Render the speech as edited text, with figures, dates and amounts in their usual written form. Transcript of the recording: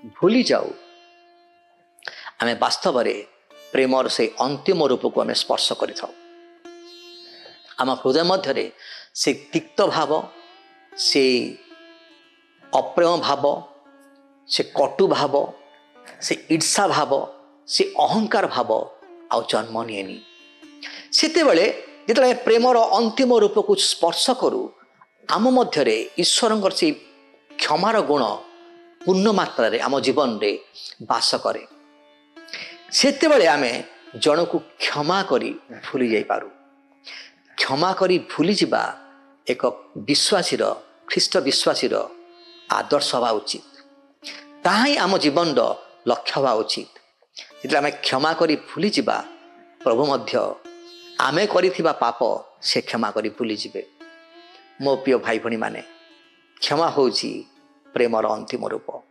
भूली जाऊ आमे वास्तव में प्रेमर से अंतिम रूप को आमे स्पर्श करि थाउ। आम हृदय मध्य से तिक्त भाव, से अप्रेम भाव, से कटु भाव, से ईर्षा भाव, से अहंकार भाव आ जन्म निएनी। सेतेबेले जिते प्रेमर अंतिम रूप को स्पर्श करू आम मध्य ईश्वर से क्षमार गुण पूर्ण मात्रा रे आम जीवन रे बास करे। सेतेबेले आमे जन को क्षमा करी भूली जाई पारू। क्षमा करी भूली जिबा एक विश्वासी ख्रीष्ट विश्वासी आदर्श हवा उचित। ताही आम जीवन लक्ष्य हवा उचित। जिते आमे क्षमा करी भूली जिबा प्रभु मध्य आमे करिथिबा पाप से क्षमा करी भूली जिबे। मो प्रिय भाई भणी माने क्षमा होउची प्रेमर अंतिम रूप।